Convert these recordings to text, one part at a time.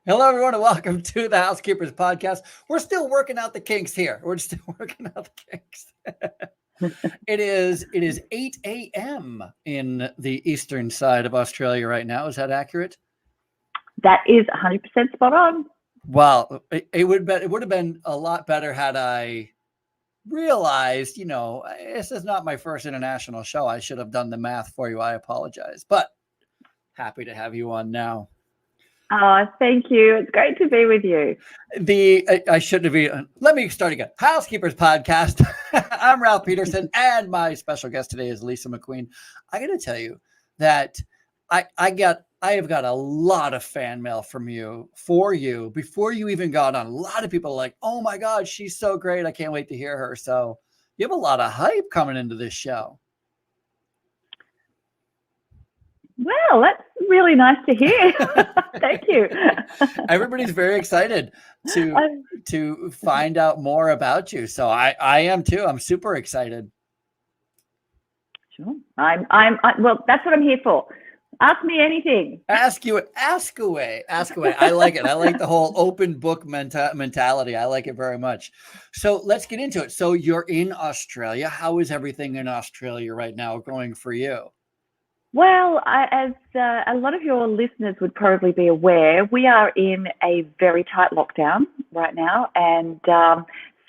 Hello, everyone, and welcome to the Housekeepers Podcast. We're still working out the kinks here. We're still working out the kinks. It is 8 a.m. in the eastern side of Australia right now. Is that accurate? That is 100% spot on. Well, it would have been a lot better had I realized, this is not my first international show. I should have done the math for you. I apologize, but happy to have you on now. Oh, thank you. It's great to be with you. I shouldn't have. Let me start again. Housekeepers Podcast. I'm Ralph Peterson, and my special guest today is Lisa Mcqueen. I got to tell you that I have got a lot of fan mail for you before you even got on. A lot of people are like, "Oh my God, she's so great! I can't wait to hear her." So you have a lot of hype coming into this show. Well, that's really nice to hear. Thank you. Everybody's very excited to find out more about you. So I am too. I'm super excited. Sure. Well, that's what I'm here for. Ask me anything. Ask away. I like it. I like the whole open book mentality. I like it very much. So let's get into it. So you're in Australia. How is everything in Australia right now going for you? Well, as a lot of your listeners would probably be aware, we are in a very tight lockdown right now. And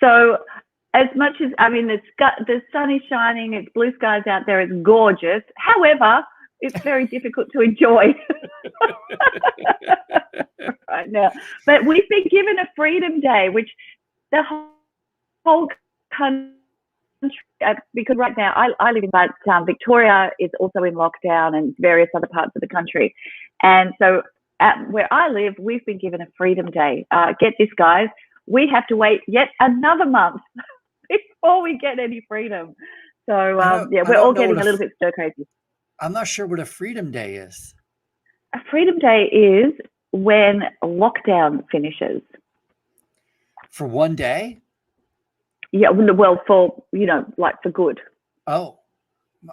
so as much as, the sun is shining, it's blue skies out there, it's gorgeous. However, it's very difficult to enjoy right now. But we've been given a Freedom Day, which the whole country, because right now I live in Victoria is also in lockdown and various other parts of the country. And so where I live, we've been given a Freedom Day. Get this, guys, we have to wait yet another month before we get any freedom. So we're all getting a little bit stir crazy. I'm not sure what a Freedom Day is. A Freedom Day is when lockdown finishes. For one day? Yeah, well, for good. Oh.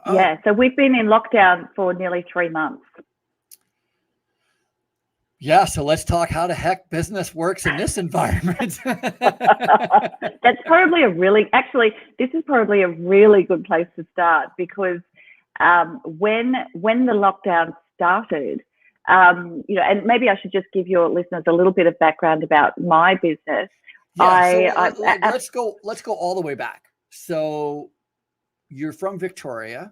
Yeah, so we've been in lockdown for nearly 3 months. Yeah, so let's talk how the heck business works in this environment. That's probably this is probably a really good place to start, because when the lockdown started, and maybe I should just give your listeners a little bit of background about my business. Yeah, let's go all the way back. So you're from Victoria.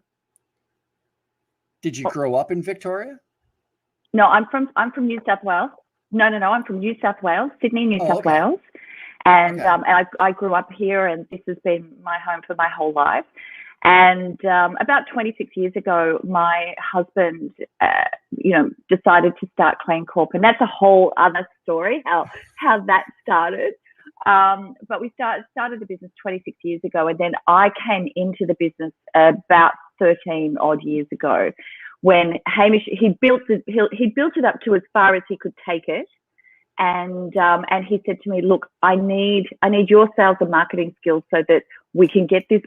Did you grow up in Victoria? No, I'm from New South Wales. No, I'm from New South Wales, Sydney, New South Wales. And I grew up here, and this has been my home for my whole life. And about 26 years ago, my husband, decided to start Cleancorp, and that's a whole other story, how that started. But we started the business 26 years ago, and then I came into the business about 13 odd years ago, when Hamish he built it up to as far as he could take it, and he said to me, "Look, I need your sales and marketing skills so that we can get this,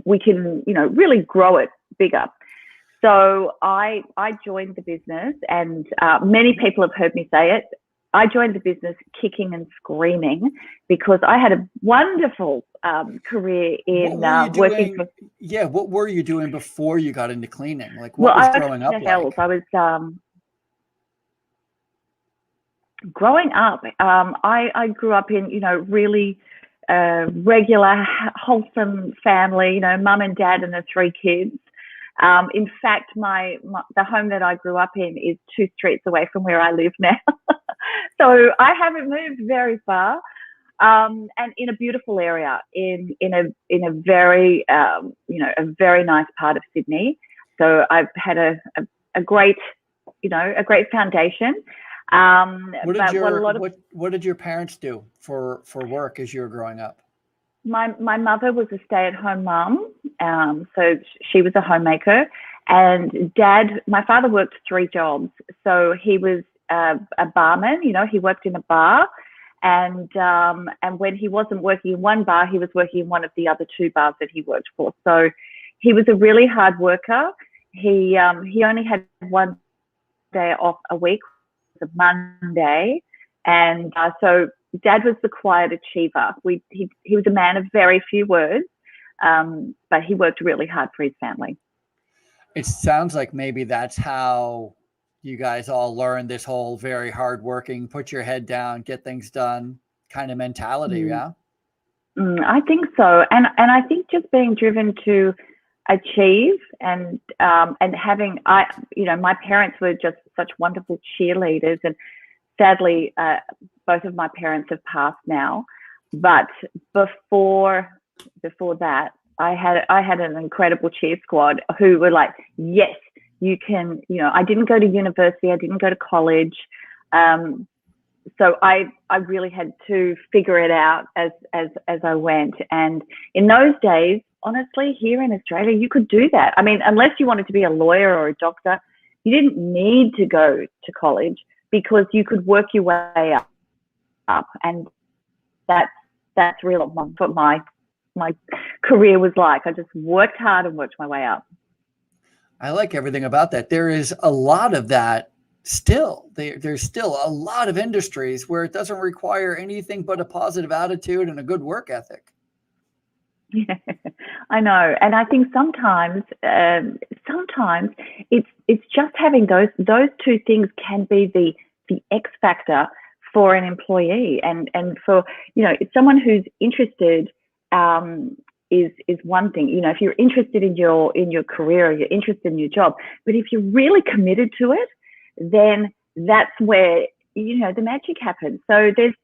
we can really grow it bigger." So I joined the business, and many people have heard me say it. I joined the business kicking and screaming, because I had a wonderful career in working for. Yeah, what were you doing before you got into cleaning? Like, what was growing up like? I was growing up. I grew up in really regular, wholesome family. Mum and dad and the 3 kids. In fact, the home that I grew up in is 2 streets away from where I live now. So I haven't moved very far, and in a beautiful area, in a very a very nice part of Sydney. So I've had a great foundation. What did your parents do for work as you were growing up? My mother was a stay-at-home mum, so she was a homemaker, and my father worked 3 jobs. So he was a barman, he worked in a bar, and when he wasn't working in one bar, he was working in one of the other 2 bars that he worked for. So he was a really hard worker. He only had one day off a week, a Monday, And so Dad was the quiet achiever. He was a man of very few words, but he worked really hard for his family. It sounds like maybe that's how you guys all learned this whole very hardworking, put your head down, get things done kind of mentality. Yeah. I think so. And I think just being driven to achieve and having, my parents were just such wonderful cheerleaders, and sadly, both of my parents have passed now. But before that, I had an incredible cheer squad who were like, yes, you can, I didn't go to university. I didn't go to college. So I really had to figure it out as I went. And in those days, honestly, here in Australia, you could do that. I mean, unless you wanted to be a lawyer or a doctor, you didn't need to go to college, because you could work your way up. And that's really what my career was like. I just worked hard and worked my way up. I like everything about that. There is a lot of that still. There's still a lot of industries where it doesn't require anything but a positive attitude and a good work ethic. Yeah, I know. And I think sometimes it's just having those two things can be the X factor for an employee, and for, someone who's interested is one thing. If you're interested in your career, or you're interested in your job, but if you're really committed to it, then that's where the magic happens. So there's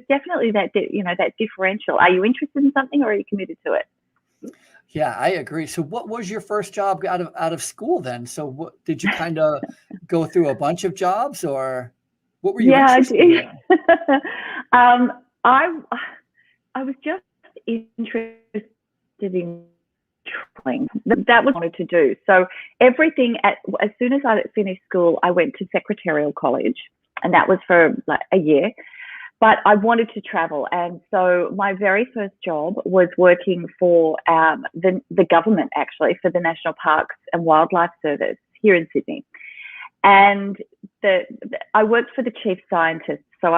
definitely that that differential. Are you interested in something, or are you committed to it? Yeah, I agree. So what was your first job out of school then? So what did you kind of go through a bunch of jobs, or what were you interested in? I was just interested in traveling. That was what I wanted to do. So everything, as soon as I finished school, I went to secretarial college, and that was for like a year. But I wanted to travel, and so my very first job was working for the government, actually, for the National Parks and Wildlife Service here in Sydney. And I worked for the chief scientist. So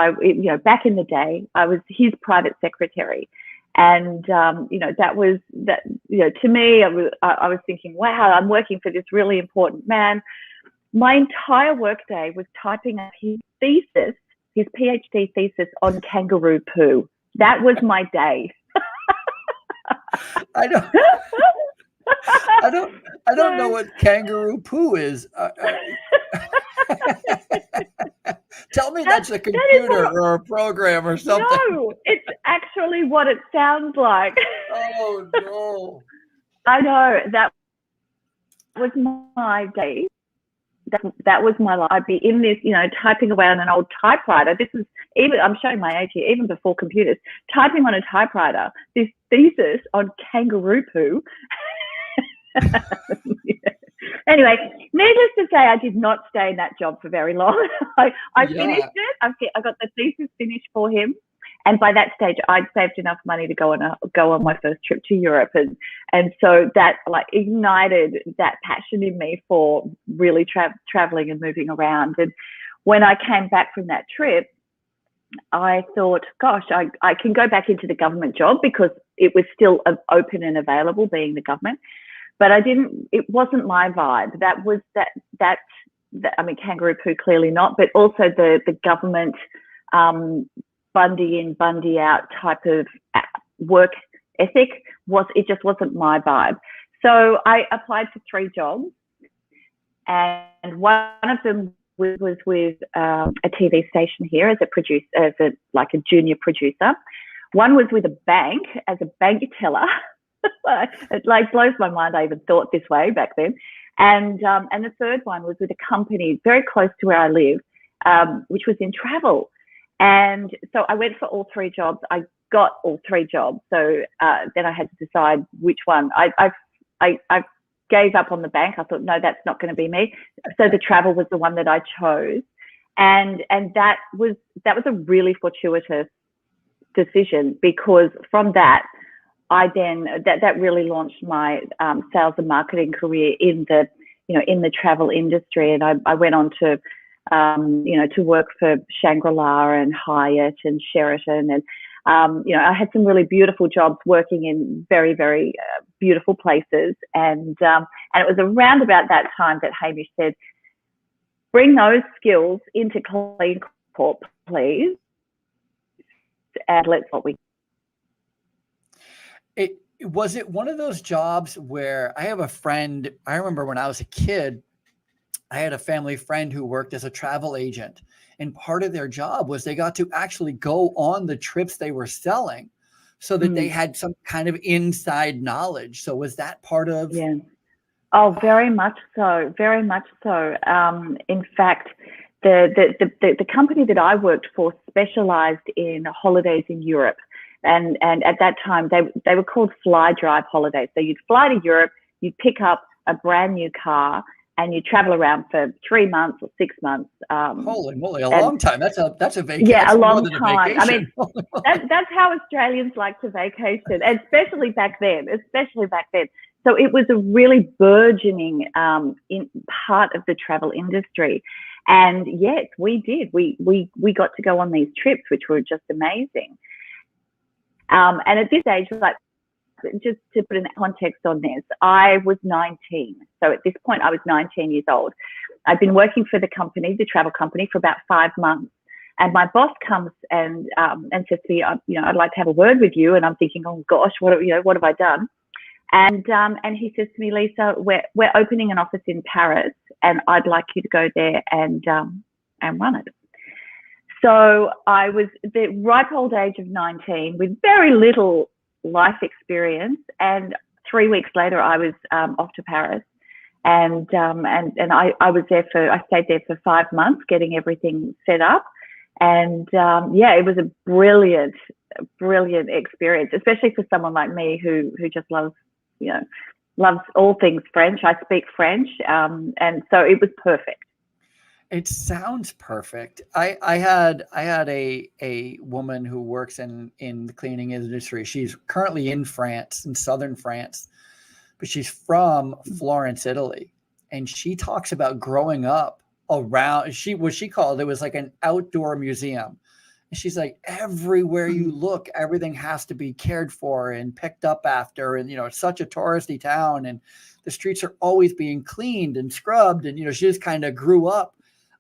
back in the day, I was his private secretary. And, that was that, to me, I was thinking, wow, I'm working for this really important man. My entire workday was typing up his thesis, his PhD thesis on kangaroo poo. That was my day. I don't know what kangaroo poo is. Tell me that's a computer or a program or something. No, it's actually what it sounds like. Oh, no. I know. That was my day. That was my life. I'd be in this, typing away on an old typewriter. This is I'm showing my age here, even before computers, typing on a typewriter, this thesis on kangaroo poo. Anyway, needless to say, I did not stay in that job for very long. I finished it. I got the thesis finished for him. And by that stage, I'd saved enough money to go on my first trip to Europe, and so that ignited that passion in me for really traveling and moving around. And when I came back from that trip, I thought, gosh, I can go back into the government job, because it was still open and available, being the government. But it wasn't my vibe. That was that. I mean, kangaroo poo, clearly not, but also the government. Bundy in, Bundy out type of work ethic it just wasn't my vibe. So I applied for 3 jobs, and one of them was with a TV station here as a junior producer. One was with a bank as a bank teller. It blows my mind I even thought this way back then. And the third one was with a company very close to where I live, which was in travel. And so I went for all 3 jobs. I got all 3 jobs. So then I had to decide which one. I gave up on the bank. I thought, no, that's not going to be me. So the travel was the one that I chose. And that was a really fortuitous decision, because from that, that really launched my sales and marketing career in the travel industry. And I went on to to work for Shangri-La and Hyatt and Sheraton. And, I had some really beautiful jobs working in very, very beautiful places. And it was around about that time that Hamish said, bring those skills into Cleancorp, please. And let's what we. Was it one of those jobs where I have a friend, I remember when I was a kid, I had a family friend who worked as a travel agent, and part of their job was they got to actually go on the trips they were selling so that they had some kind of inside knowledge. So was that part of? Yeah. Oh, very much so. Very much so. In fact, the company that I worked for specialized in holidays in Europe. And at that time, they were called fly drive holidays. So you'd fly to Europe, you'd pick up a brand new car, and you travel around for 3 months or 6 months. Holy moly, long time. That's a vacation. Yeah, a long time. I mean, that's how Australians like to vacation, especially back then. So it was a really burgeoning in part of the travel industry. And yes, we did. We got to go on these trips, which were just amazing. And at this age, like, just to put in context on this, I was 19. So at this point, I was 19 years old. I'd been working for the travel company, for about 5 months. And my boss comes and says to me, I'd like to have a word with you. And I'm thinking, oh gosh, what have I done? And he says to me, Lisa, we're opening an office in Paris, and I'd like you to go there and run it. So I was the ripe old age of 19 with very little life experience, and 3 weeks later I was off to Paris, and I was there I stayed there for 5 months getting everything set up, and it was a brilliant experience, especially for someone like me who just loves all things French. I speak French, and so it was perfect. It sounds perfect. I had a woman who works in the cleaning industry. She's currently in France, in southern France, but she's from Florence, Italy. And she talks about growing up around, what she called, it was like an outdoor museum. And she's like, everywhere you look, everything has to be cared for and picked up after. And, it's such a touristy town, and the streets are always being cleaned and scrubbed. And, she just kind of grew up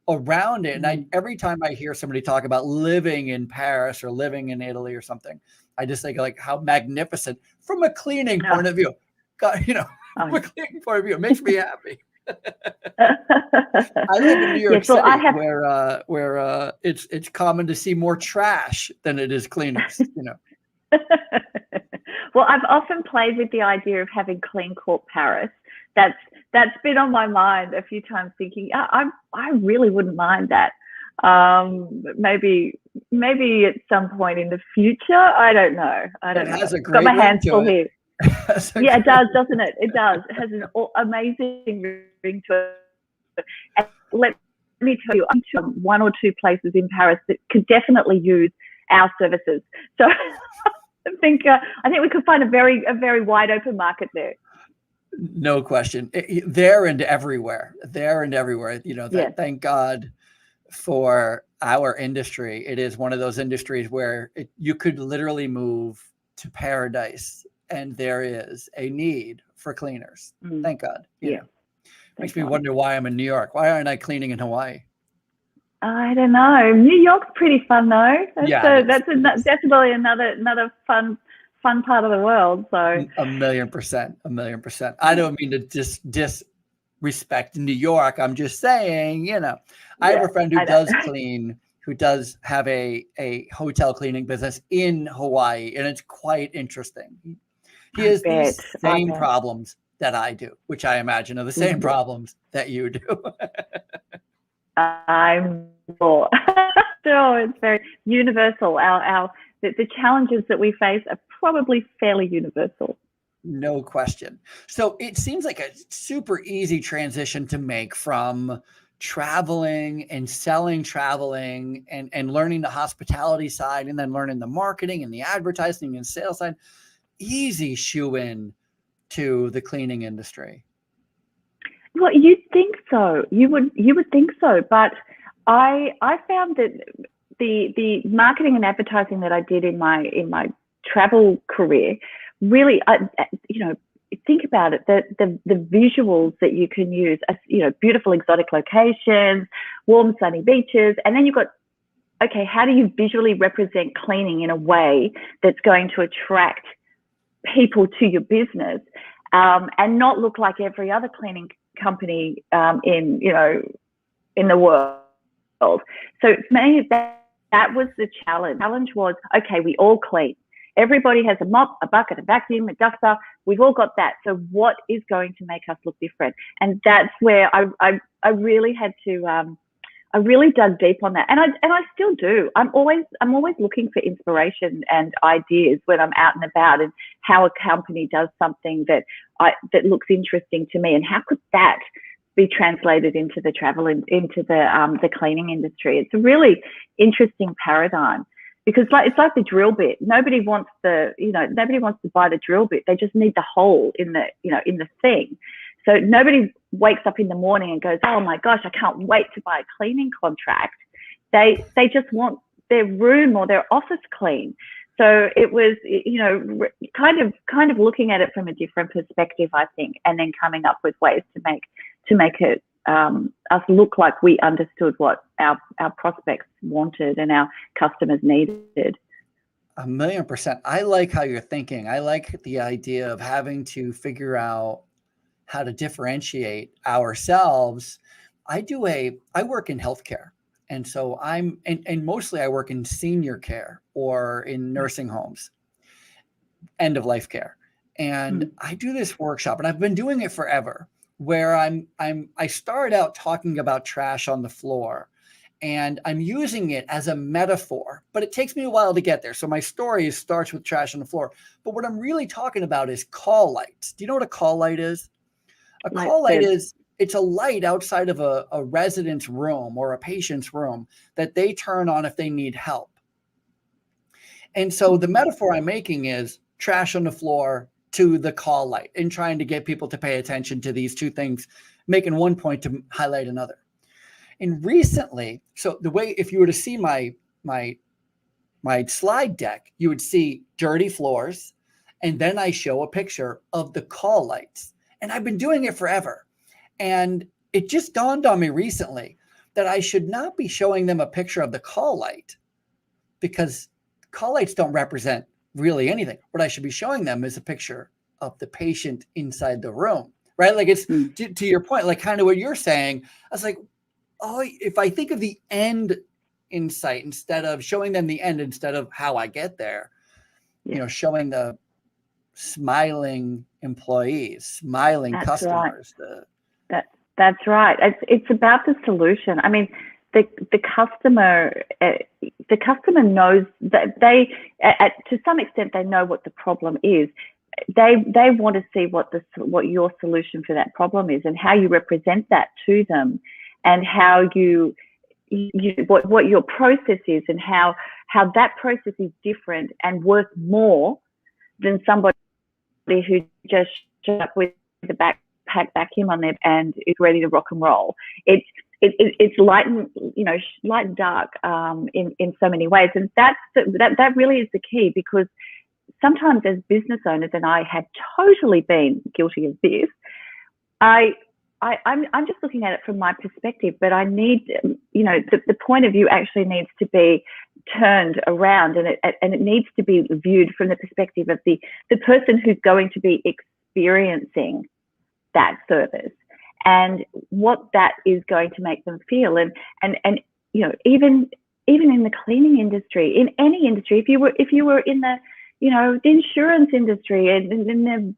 around it. And every time I hear somebody talk about living in Paris or living in Italy or something, I just think like how magnificent from a cleaning point of view. God, from a cleaning point of view, it makes me happy. I live in New York City, where it's common to see more trash than it is cleaners. Well, I've often played with the idea of having Cleancorp Paris. That's been on my mind a few times, thinking, I really wouldn't mind that. Maybe at some point in the future. I don't know. It has a great got my hands full here. Yeah, it does, doesn't it? It does. It has an amazing ring to it. And let me tell you, I'm to 1 or 2 places in Paris that could definitely use our services. So I think we could find a very wide open market there. No question. There and everywhere. Thank God for our industry. It is one of those industries where you could literally move to paradise, and there is a need for cleaners. Thank God. Makes me wonder why I'm in New York. Why aren't I cleaning in Hawaii? I don't know. New York's pretty fun though. That's definitely another fun part of the world. So 1,000,000%. I don't mean to disrespect New York. I'm just saying, I have a friend who does clean, who does have a hotel cleaning business in Hawaii, and it's quite interesting. He has the same problems that I do, which I imagine are the same problems that you do. I'm sure. It's very universal. The challenges that we face are probably fairly universal. No question. So it seems like a super easy transition to make from traveling and selling traveling and learning the hospitality side, and then learning the marketing and the advertising and sales side. Easy shoe in to the cleaning industry. Well, you'd think so. You would think so, but I found that the marketing and advertising that I did in my travel career really, think about it, the visuals that you can use, beautiful exotic locations, warm sunny beaches, and then you've got, okay, how do you visually represent cleaning in a way that's going to attract people to your business, and not look like every other cleaning company in the world. So maybe that was the challenge. The challenge was, okay, we all clean. Everybody has a mop, a bucket, a vacuum, a duster. We've all got that. So what is going to make us look different? And that's where I really had to. I really dug deep on that, and I still do. I'm always looking for inspiration and ideas when I'm out and about, and how a company does something that looks interesting to me, and how could that be translated into the travel and into the cleaning industry. It's a really interesting paradigm, because it's like the drill bit. Nobody wants to buy the drill bit. They just need the hole in the thing. So nobody wakes up in the morning and goes, oh my gosh, I can't wait to buy a cleaning contract. They just want their room or their office clean. So it was, kind of looking at it from a different perspective, I think, and then coming up with ways to make it us look like we understood what our prospects wanted and our customers needed. 1,000,000%. I like how you're thinking. I like the idea of having to figure out how to differentiate ourselves. I work in healthcare. And so and mostly I work in senior care or in nursing homes, end of life care. And I do this workshop, and I've been doing it forever, where I started out talking about trash on the floor, and I'm using it as a metaphor, but it takes me a while to get there. So my story starts with trash on the floor, but what I'm really talking about is call lights. Do you know what a call light is? A call light it's a light outside of a resident's room or a patient's room that they turn on if they need help. And so the metaphor I'm making is trash on the floor to the call light, and trying to get people to pay attention to these two things, making one point to highlight another. And recently, so the way, if you were to see my slide deck, you would see dirty floors, and then I show a picture of the call lights. And I've been doing it forever. And it just dawned on me recently that I should not be showing them a picture of the call light, because call lights don't represent really anything. What I should be showing them is a picture of the patient inside the room, right? Like, it's to your point, like kind of what you're saying. I was like, oh, if I think of the end in sight, instead of showing them the end, instead of how I get there, showing the smiling employees, smiling customers. Right. That's right. It's about the solution. I mean, the customer knows that to some extent they know what the problem is. They want to see what your solution for that problem is, and how you represent that to them, and how what your process is, and how that process is different and worth more than somebody who just showed up with the backpack vacuum on there and is ready to rock and roll. It's light and dark in so many ways, and that really is the key, because sometimes as business owners, and I have totally been guilty of this, I'm just looking at it from my perspective, but I need, the point of view actually needs to be turned around, and it needs to be viewed from the perspective of the person who's going to be experiencing that service, and what that is going to make them feel. And even in the cleaning industry, in any industry, if you were in the the insurance industry, and in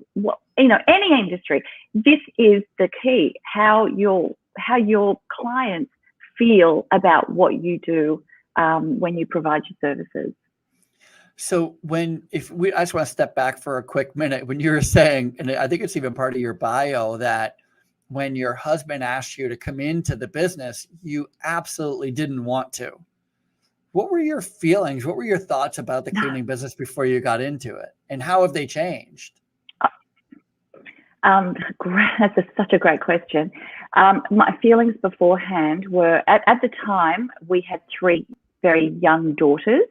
any industry, this is the key: how your clients feel about what you do when you provide your services. So I just want to step back for a quick minute. When you were saying, and I think it's even part of your bio, that when your husband asked you to come into the business, you absolutely didn't want to. What were your feelings? What were your thoughts about the cleaning business before you got into it? And how have they changed? That's such a great question. My feelings beforehand were, at the time, we had 3 very young daughters,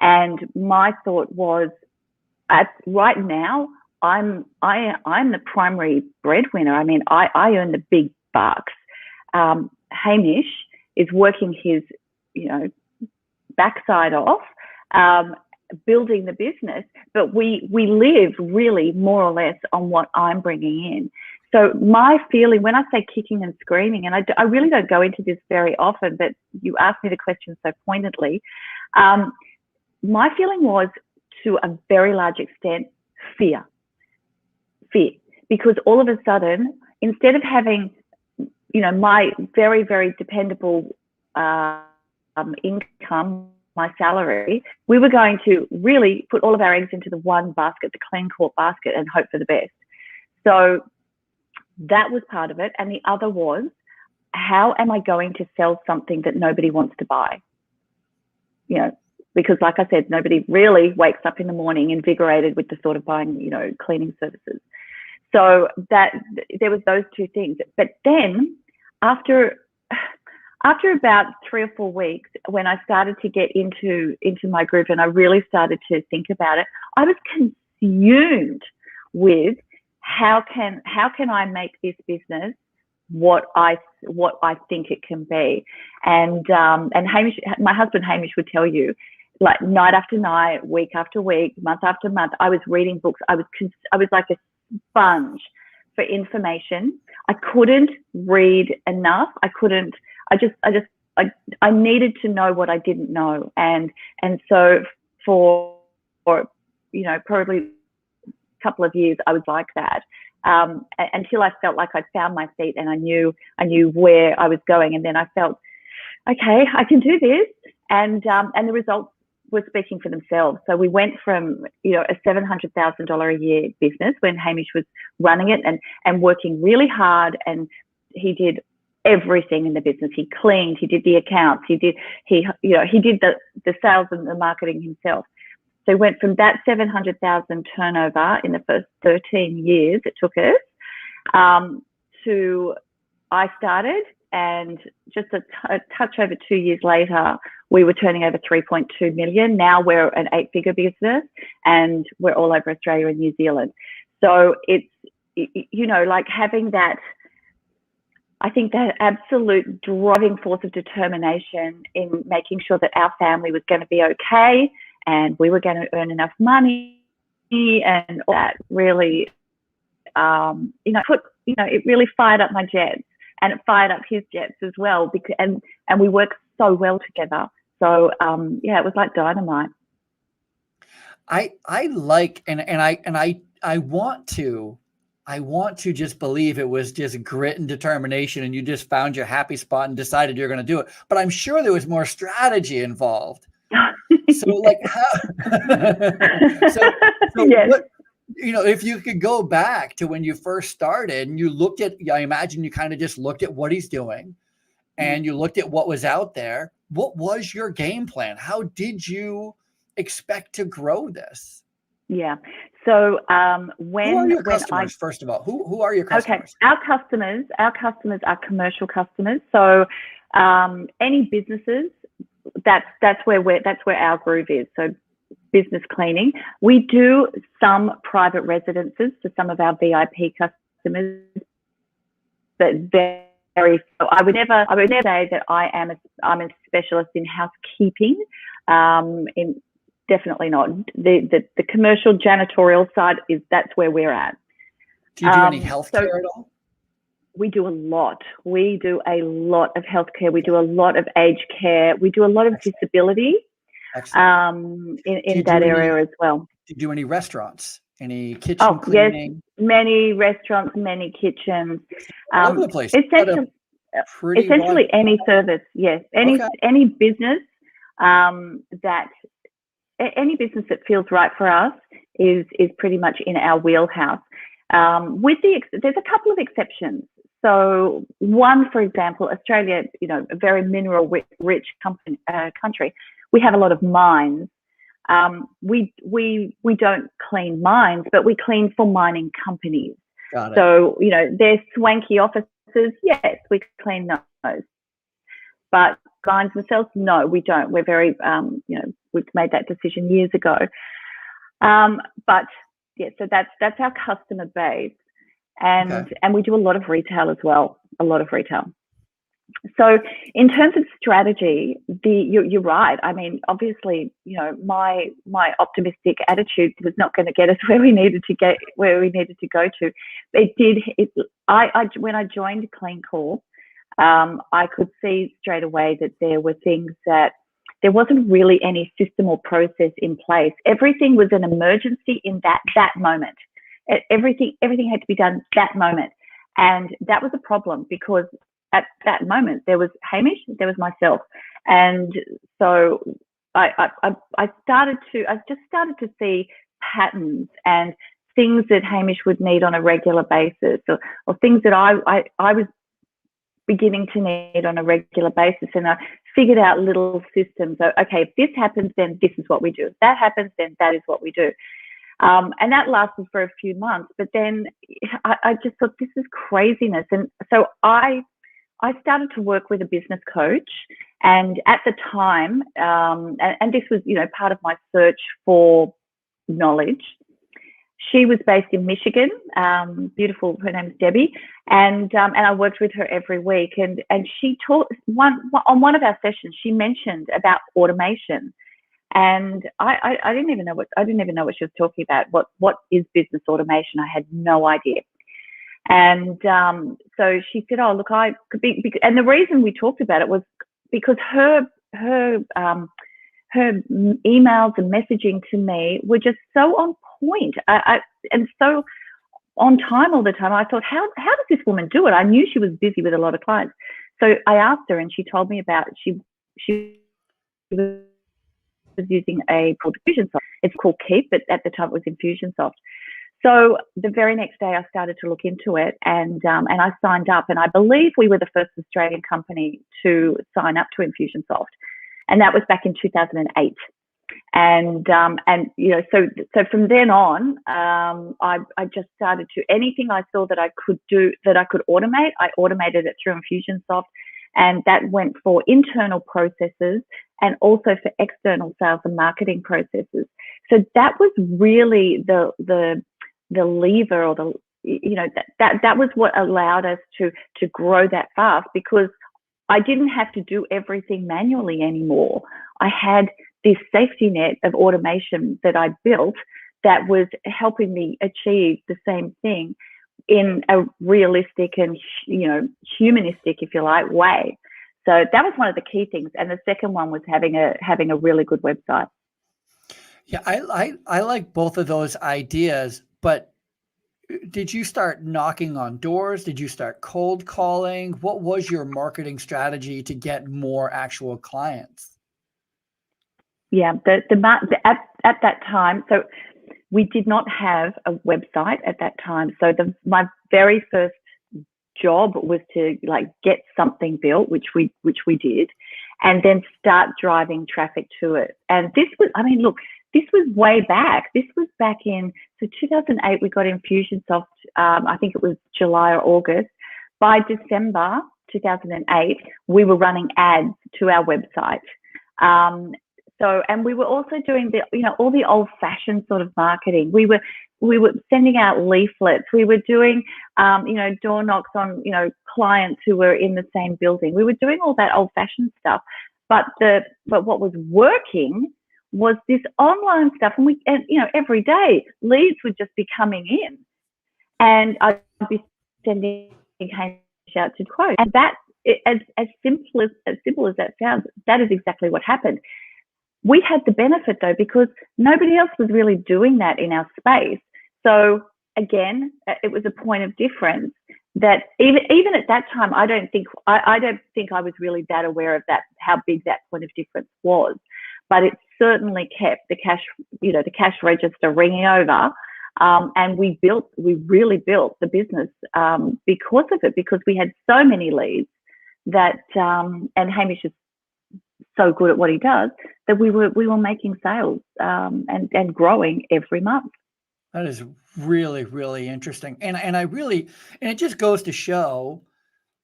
and my thought was, right now, I'm the primary breadwinner. I mean, I earn the big bucks. Hamish is working his, backside off, building the business, but we live really more or less on what I'm bringing in. So my feeling, when I say kicking and screaming, and I really don't go into this very often, but you asked me the question so pointedly, my feeling was, to a very large extent, fear, because all of a sudden, instead of having, my very, very dependable income, my salary, we were going to really put all of our eggs into the one basket, the Cleancorp basket, and hope for the best. So that was part of it. And the other was, how am I going to sell something that nobody wants to buy? Because like I said, nobody really wakes up in the morning invigorated with the thought of buying, cleaning services. So that there was those 2 things. But then after about 3 or 4 weeks, when I started to get into my group and I really started to think about it, I was consumed with how can I make this business what I think it can be. And Hamish, my husband Hamish, would tell you, like, night after night, week after week, month after month, I was reading books. I was like a sponge for information. I couldn't read enough. I needed to know what I didn't know. And so for probably a couple of years, I was like that, until I felt like I'd found my feet and I knew where I was going. And then I felt, okay, I can do this. And the results were speaking for themselves. So we went from, a $700,000 a year business when Hamish was running it and working really hard, and he did everything in the business. He cleaned, he did the accounts, he did the sales and the marketing himself. So we went from that 700,000 turnover in the first 13 years it took us, to I started, and just a touch over 2 years later, we were turning over 3.2 million. Now we're an 8-figure business, and we're all over Australia and New Zealand. So it's, like having that, I think, that absolute driving force of determination in making sure that our family was going to be okay and we were going to earn enough money, and all that really, it really fired up my jets, and it fired up his jets as well, because and we work so well together. So it was like dynamite. I like, and I want to just believe it was just grit and determination, and you just found your happy spot and decided you're going to do it. But I'm sure there was more strategy involved. So like how, so yes. What, if you could go back to when you first started and you looked at, I imagine you kind of just looked at what he's doing and you looked at what was out there. What was your game plan? How did you expect to grow this? Yeah. So who are your customers, first of all? Who are your customers? Okay. Our customers are commercial customers. So any businesses, that's where our groove is. So business cleaning. We do some private residences for some of our VIP customers, but I would never say that I'm a specialist in housekeeping. Definitely not. The commercial janitorial side that's where we're at. Do you do any healthcare at all? We do a lot. We do a lot of healthcare. We do a lot of aged care. We do a lot of disability in that area as well. Do you do any restaurants? Any kitchen cleaning? Yes, many restaurants, many kitchens. All over the place. Essentially any service, yes. Any business any business that feels right for us is pretty much in our wheelhouse. There's a couple of exceptions. So one, for example, Australia, a very mineral rich country. We have a lot of mines. We don't clean mines, but we clean for mining companies. Got it. So, you know, their swanky offices, yes, we clean those. But guys themselves, no, we don't. We're very, you know, we've made that decision years ago. But yeah, so that's our customer base. And we do a lot of retail as well, a lot of retail. So in terms of strategy, you're right. I mean, obviously, you know, my optimistic attitude was not going to get us where we needed to go to. It did. When I joined Cleancorp, I could see straight away that there were things that there wasn't really any system or process in place. Everything was an emergency in that moment. Everything had to be done that moment, and that was a problem because at that moment there was Hamish, there was myself, and so I just started to see patterns and things that Hamish would need on a regular basis, or things that I was beginning to need on a regular basis, and I figured out little systems. So, okay, if this happens, then this is what we do. If that happens, then that is what we do. And that lasted for a few months, but then I just thought, this is craziness. And so I started to work with a business coach, and at the time, and this was, you know, part of my search for knowledge. She was based in Michigan, beautiful. Her name's Debbie, and I worked with her every week. And she taught on one of our sessions. She mentioned about automation, and I didn't even know what she was talking about. What is business automation? I had no idea. And so she said, "Oh, look, I could be." And the reason we talked about it was because her emails and messaging to me were just so on point, and so on time all the time. I thought, how does this woman do it? I knew she was busy with a lot of clients, so I asked her, and she told me about she was using a called Infusionsoft. It's called Keep, but at the time it was Infusionsoft. So the very next day I started to look into it, and I signed up, and I believe we were the first Australian company to sign up to Infusionsoft, and that was back in 2008. And you know, so from then on, I just started to, anything I saw that I could do, that I could automate, I automated it through Infusionsoft, and that went for internal processes and also for external sales and marketing processes. So that was really the lever, or the, you know, that was what allowed us to grow that fast, because I didn't have to do everything manually anymore. I had this safety net of automation that I built that was helping me achieve the same thing in a realistic and, you know, humanistic, if you like, way. So that was one of the key things. And the second one was having a really good website. Yeah, I like both of those ideas, but did you start knocking on doors? Did you start cold calling? What was your marketing strategy to get more actual clients? Yeah, at that time, so we did not have a website at that time. So my very first job was to get something built, which we did, and then start driving traffic to it. And this was, I mean, look, this was way back. This was back in 2008. We got Infusionsoft. I think it was July or August. By December 2008, we were running ads to our website. And we were also doing all the old-fashioned sort of marketing. We were sending out leaflets. We were doing, door knocks on, clients who were in the same building. We were doing all that old-fashioned stuff. But what was working was this online stuff. And every day leads would just be coming in, and I'd be sending out to quote. And that, as simple as that sounds, that is exactly what happened. We had the benefit, though, because nobody else was really doing that in our space. So again, it was a point of difference that even at that time, I don't think I was really that aware of that, how big that point of difference was. But it certainly kept the cash register ringing over, and we really built the business because of it, because we had so many leads that, and Hamish is so good at what he does, that we were making sales and growing every month. That is really, really interesting. And I really, and it just goes to show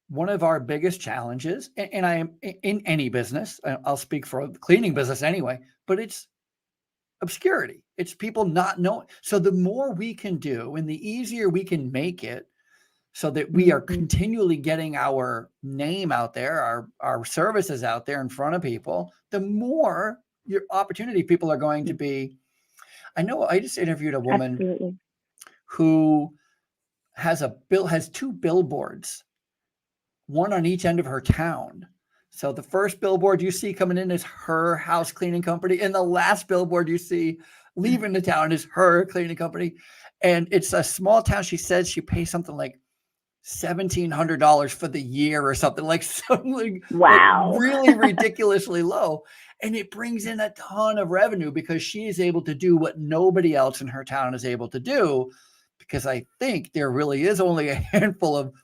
one of our biggest challenges, and I am in any business, I'll speak for the cleaning business anyway, but it's obscurity. It's people not knowing. So the more we can do and the easier we can make it so that we are continually getting our name out there, our services out there in front of people, the more your opportunity people are going to be. I know I just interviewed a woman Absolutely. who has two billboards, one on each end of her town. So the first billboard you see coming in is her house cleaning company, and the last billboard you see leaving the town is her cleaning company. And it's a small town. She says she pays something like $1,700 for the year or something, like something Wow. like really ridiculously low. And it brings in a ton of revenue because she is able to do what nobody else in her town is able to do. Because I think there really is only a handful of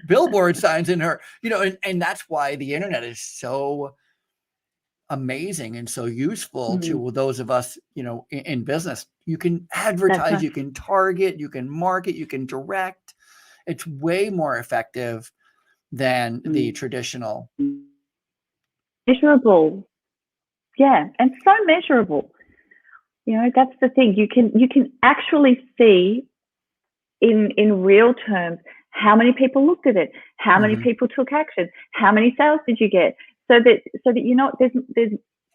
billboard signs in her, and that's why the internet is so amazing and so useful to those of us, in business. You can advertise, you can target, you can market, you can direct. It's way more effective than the traditional. Measurable. Yeah. And so measurable. That's the thing. You can actually see in real terms how many people looked at it, how many people took action, how many sales did you get, so that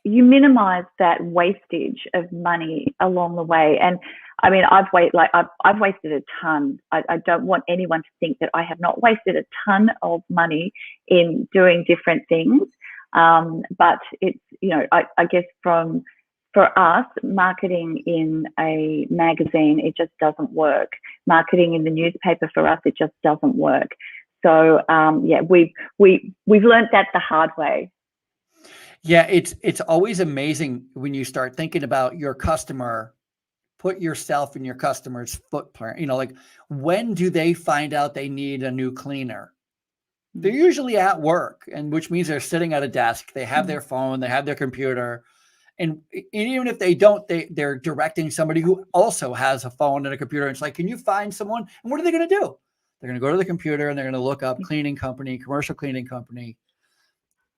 you minimize that wastage of money along the way. And I mean, I've wasted a ton. I don't want anyone to think that I have not wasted a ton of money in doing different things. But it's, I guess for us, marketing in a magazine, it just doesn't work. Marketing in the newspaper for us, it just doesn't work. So we've learned that the hard way. Yeah, it's always amazing when you start thinking about your customer. Put yourself in your customer's footprint. Like, when do they find out they need a new cleaner? They're usually at work, and which means they're sitting at a desk. They have their phone, they have their computer. And even if they don't, they're directing somebody who also has a phone and a computer. And it's like, can you find someone? And what are they going to do? They're going to go to the computer and they're going to look up cleaning company, commercial cleaning company.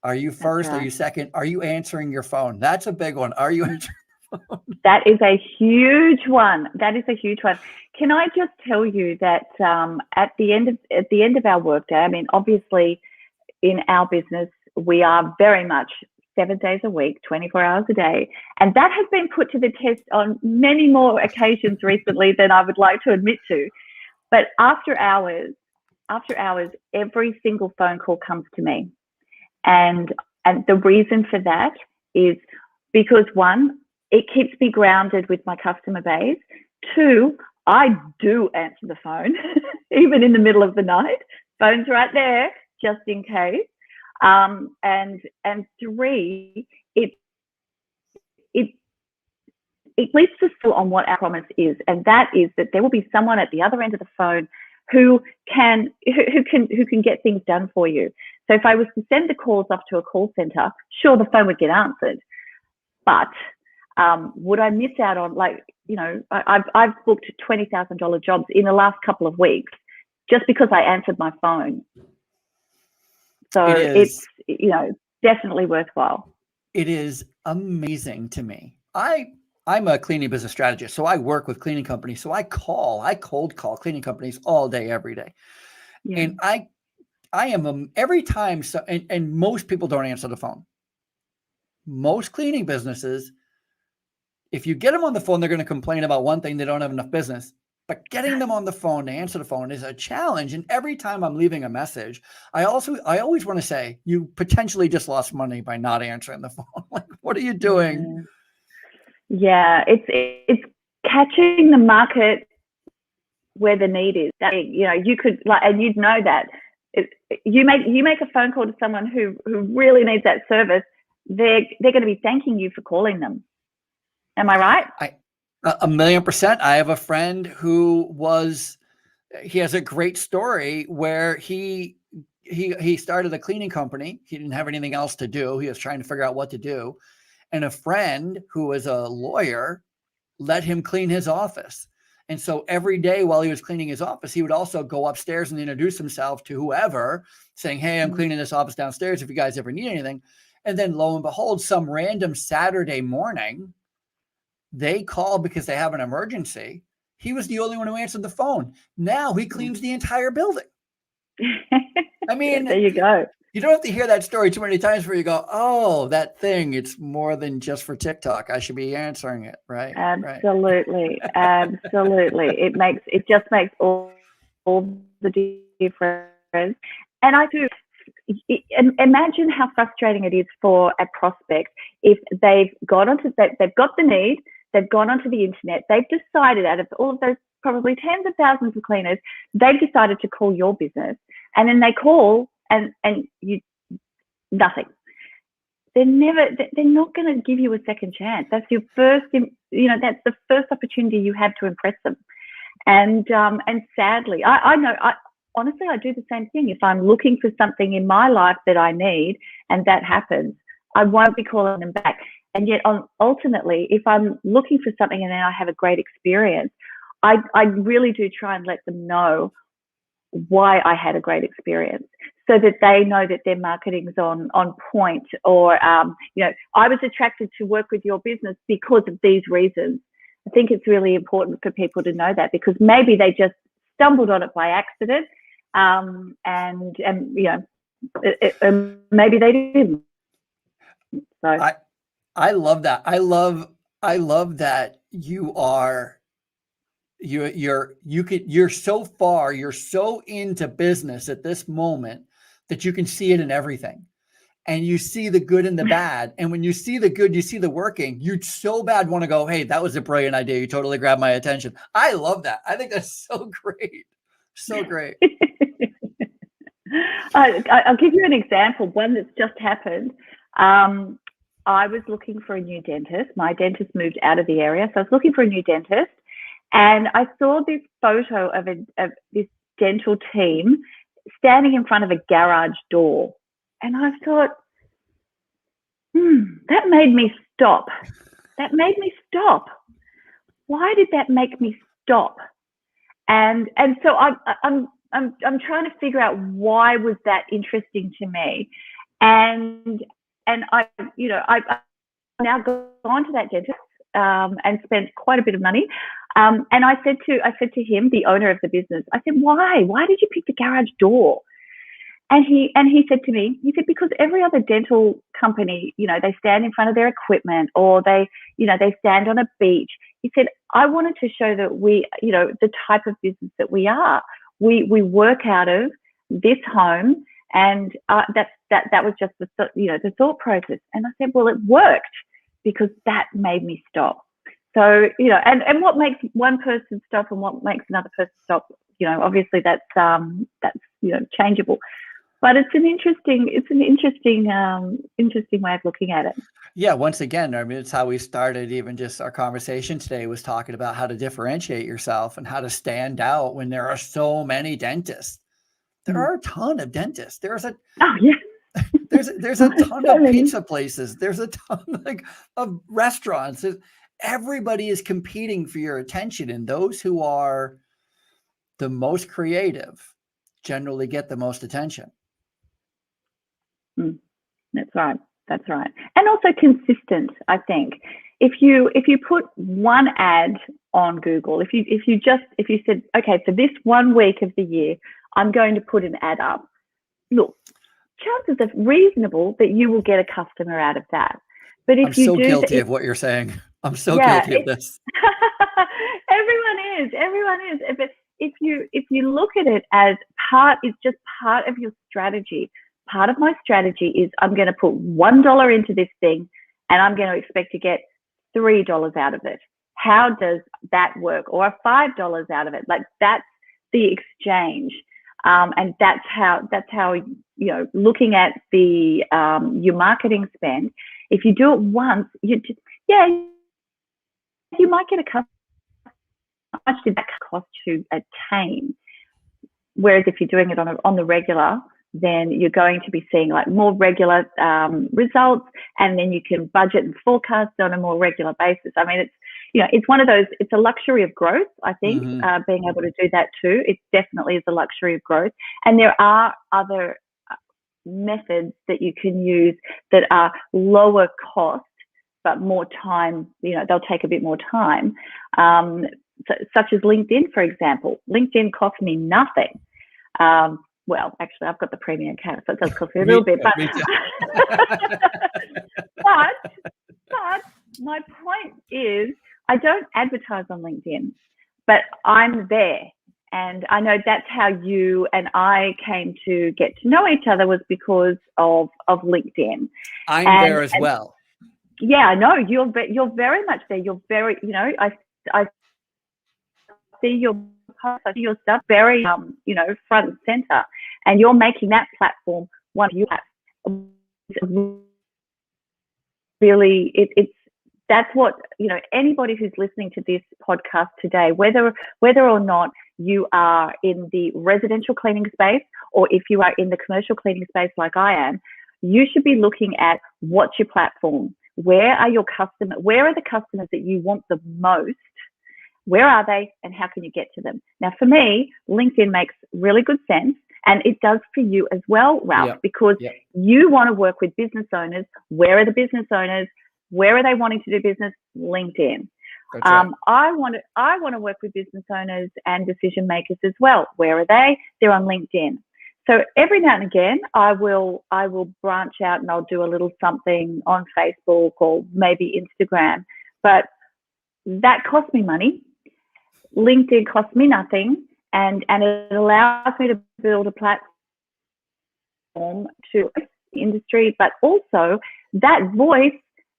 Are you first? Right. Are you second? Are you answering your phone? That's a big one. Are you answering your phone? That is a huge one. Can I just tell you that at the end of our workday, I mean, obviously in our business, we are very much 7 days a week, 24 hours a day. And that has been put to the test on many more occasions recently than I would like to admit to. But after hours, every single phone call comes to me. And the reason for that is because, one, it keeps me grounded with my customer base. Two, I do answer the phone, even in the middle of the night. Phone's right there, just in case. And three, it leads us still on what our promise is, and that is that there will be someone at the other end of the phone who can get things done for you. So if I was to send the calls off to a call center, sure, the phone would get answered, but would I miss out on, I've booked $20,000 jobs in the last couple of weeks just because I answered my phone. So it's definitely worthwhile. It is amazing to me. I'm a cleaning business strategist, so I work with cleaning companies. So I cold call cleaning companies all day, every day. Yeah. And I am every time. So, and most people don't answer the phone. Most cleaning businesses, if you get them on the phone, they're going to complain about one thing: they don't have enough business. But getting them on the phone to answer the phone is a challenge. And every time I'm leaving a message, I always want to say, you potentially just lost money by not answering the phone. Like, what are you doing? Yeah, it's catching the market where the need is. That, you could, and you'd know that you make a phone call to someone who really needs that service, they're going to be thanking you for calling them. Am I right? 1,000,000%. I have a friend who he has a great story where he started a cleaning company. He didn't have anything else to do. He was trying to figure out what to do. And a friend who was a lawyer let him clean his office. And so every day while he was cleaning his office, he would also go upstairs and introduce himself to whoever, saying, hey, I'm cleaning this office downstairs if you guys ever need anything. And then lo and behold, some random Saturday morning, they call because they have an emergency. He was the only one who answered the phone. Now he cleans the entire building. I mean, there you go. You don't have to hear that story too many times where you go, oh, that thing, it's more than just for TikTok. I should be answering it, right? Absolutely. Right. Absolutely. It just makes all the difference. And I do imagine how frustrating it is for a prospect if they've got the need, they've gone onto the internet, they've decided out of all of those probably tens of thousands of cleaners, they've decided to call your business, and then they call and you nothing. They're not going to give you a second chance. That's your first, that's the first opportunity you have to impress them. And sadly, I know, honestly, I do the same thing. If I'm looking for something in my life that I need and that happens, I won't be calling them back. And yet, ultimately, if I'm looking for something and then I have a great experience, I really do try and let them know why I had a great experience, so that they know that their marketing's on point, or I was attracted to work with your business because of these reasons. I think it's really important for people to know that, because maybe they just stumbled on it by accident, maybe they didn't. So I love that. I love that you're so into business at this moment that you can see it in everything, and you see the good and the bad. And when you see the good, you see the working, you so bad want to go, hey, that was a brilliant idea. You totally grabbed my attention. I love that. I think that's so great. So great. I'll give you an example, one that's just happened. I was looking for a new dentist. My dentist moved out of the area, so I was looking for a new dentist. And I saw this photo of this dental team standing in front of a garage door. And I thought, that made me stop. That made me stop. Why did that make me stop? And so I'm trying to figure out, why was that interesting to me? And I've now gone to that dentist and spent quite a bit of money. And I said to him, the owner of the business, I said, why did you pick the garage door? And he said to me, because every other dental company, they stand in front of their equipment, or they stand on a beach. He said, I wanted to show that we, the type of business that we are. We work out of this home, and that was just the thought process. And I said, well, it worked, because that made me stop. So, and what makes one person stop and what makes another person stop, obviously that's changeable. But it's an interesting way of looking at it. Yeah. Once again, I mean, it's how we started even just our conversation today, was talking about how to differentiate yourself and how to stand out when there are so many dentists. There are a ton of dentists. There's a ton of pizza places. There's a ton of restaurants. Everybody is competing for your attention, and those who are the most creative generally get the most attention. That's right. And also consistent, I think. If you put one ad on Google, if you said, okay, for this 1 week of the year, I'm going to put an ad up. Look, chances are reasonable that you will get a customer out of that. But if I'm so guilty of what you're saying. I'm so guilty of this. Everyone is. But if you look at it as it's just part of your strategy. Part of my strategy is, I'm going to put $1 into this thing, and I'm going to expect to get $3 out of it. How does that work? Or $5 out of it? Like, that's the exchange. And that's how looking at the your marketing spend. If you do it once, you might get a customer. How much did that cost to attain? Whereas if you're doing it on the regular, then you're going to be seeing like more regular results, and then you can budget and forecast on a more regular basis. I mean, it's one of those, it's a luxury of growth, I think, being able to do that too. It definitely is a luxury of growth. And there are other methods that you can use that are lower cost, but more time, they'll take a bit more time, such as LinkedIn, for example. LinkedIn cost me nothing. Well, actually, I've got the premium account, so it does cost me a little bit. But, but my point is, I don't advertise on LinkedIn, but I'm there. And I know that's how you and I came to get to know each other, was because of LinkedIn. I'm there as well. Yeah, I know you're very much there. You're very, I see your posts, I see your stuff very, front and center, and you're making that platform one of your platforms. Really, it's that's what, anybody who's listening to this podcast today, whether or not you are in the residential cleaning space, or if you are in the commercial cleaning space like I am, you should be looking at what's your platform. Where are your customers? Where are the customers that you want the most? Where are they, and how can you get to them? Now, for me, LinkedIn makes really good sense, and it does for you as well, Ralph, because you want to work with business owners. Where are the business owners? Where are they wanting to do business? LinkedIn. Right. I want to work with business owners and decision makers as well. Where are they? They're on LinkedIn. So every now and again, I will branch out and I'll do a little something on Facebook or maybe Instagram, but that costs me money. LinkedIn costs me nothing, and it allows me to build a platform to the industry, but also that voice,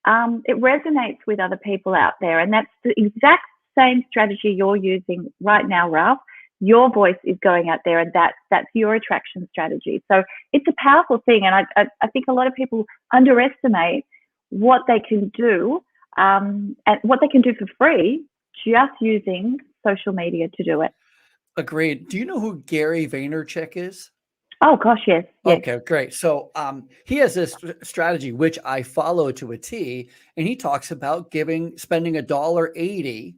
it resonates with other people out there, and that's the exact same strategy you're using right now, Ralph. Your voice is going out there, and that's your attraction strategy. So it's a powerful thing, and I think a lot of people underestimate what they can do, and what they can do for free just using social media to do it. Agreed. Do you know who Gary Vaynerchuk is? Oh gosh, yes. Okay, great. So he has this strategy which I follow to a T, and he talks about spending $1.80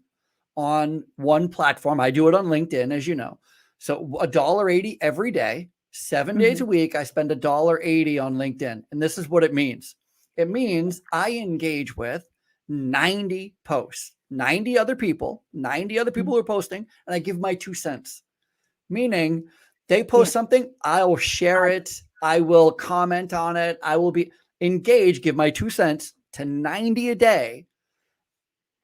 on one platform. I do it on LinkedIn, as you know. So $1.80 every day, 7 days a week. I spend $1.80 on LinkedIn, and this is what it means. It means I engage with 90 posts, 90 other people who are posting, and I give my 2 cents. Meaning, they post something, I will share it. I will comment on it. I will be engaged, give my 2 cents to 90 a day.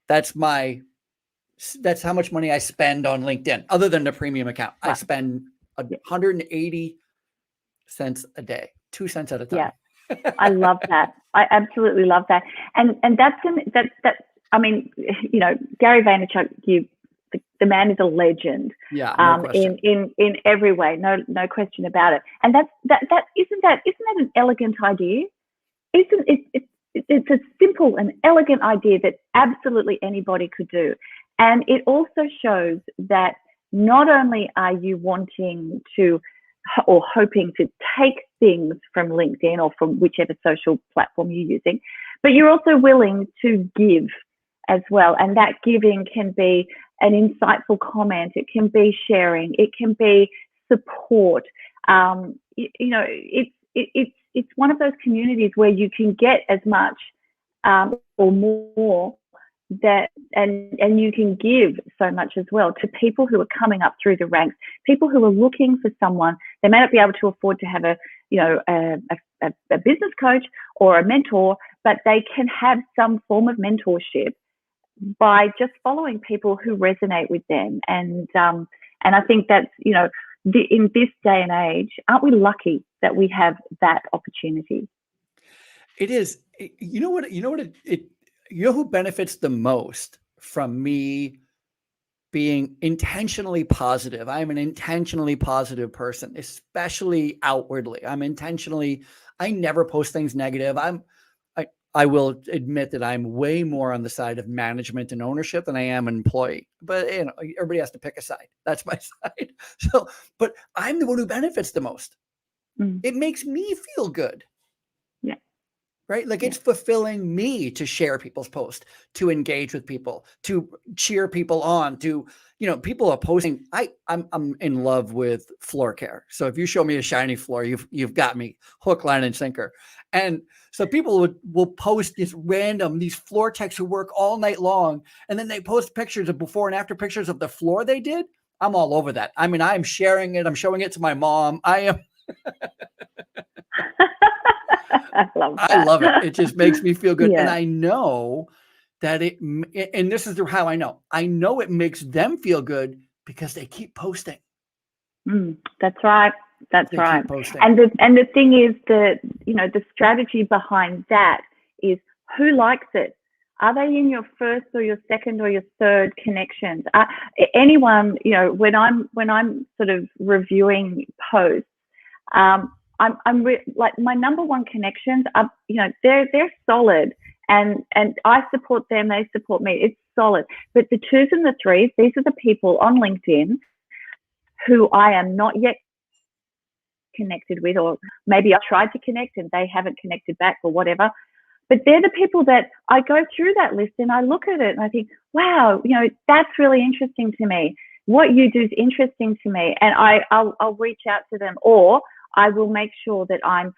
That's how much money I spend on LinkedIn, other than the premium account. I spend 180 cents a day, 2 cents at a time. Yeah, I love that. I absolutely love that. And that's I mean, Gary Vaynerchuk, the man is a legend. Yeah, no question. In every way, no question about it. And isn't that an elegant idea? It's a simple and elegant idea that absolutely anybody could do. And it also shows that not only are you wanting to or hoping to take things from LinkedIn or from whichever social platform you're using, but you're also willing to give as well. And that giving can be an insightful comment. It can be sharing. It can be support. It's one of those communities where you can get as much or more and you can give so much as well to people who are coming up through the ranks, people who are looking for someone. They may not be able to afford to have a business coach or a mentor, but they can have some form of mentorship by just following people who resonate with them. And I think that's, in this day and age, aren't we lucky that we have that opportunity? It is. You know who benefits the most from me being intentionally positive? I'm an intentionally positive person, especially outwardly. I never post things negative. I will admit that I'm way more on the side of management and ownership than I am an employee, but everybody has to pick a side. That's my side. But I'm the one who benefits the most. it makes me feel good. Yeah. Right? Like it's fulfilling me to share people's posts, to engage with people, to cheer people on, to, people are posting. I'm in love with floor care. So if you show me a shiny floor, you've got me hook, line, and sinker. And so people will post these floor techs who work all night long, and then they post pictures of before and after pictures of the floor they did. I'm all over that. I mean, I'm sharing it. I'm showing it to my mom. I am. I love it. It just makes me feel good. And I know that and this is how I know it makes them feel good because they keep posting. That's right. That's right. And the thing is the strategy behind that is who likes it. Are they in your first or your second or your third connections? Anyone, when I'm sort of reviewing posts, like my number one connections are, they're solid, and I support them, they support me. It's solid. But the 2s and the 3s, these are the people on LinkedIn who I am not yet connected with, or maybe I tried to connect and they haven't connected back or whatever. But they're the people that I go through that list and I look at it and I think, wow, that's really interesting to me. What you do is interesting to me, and I'll reach out to them, or I will make sure that I'm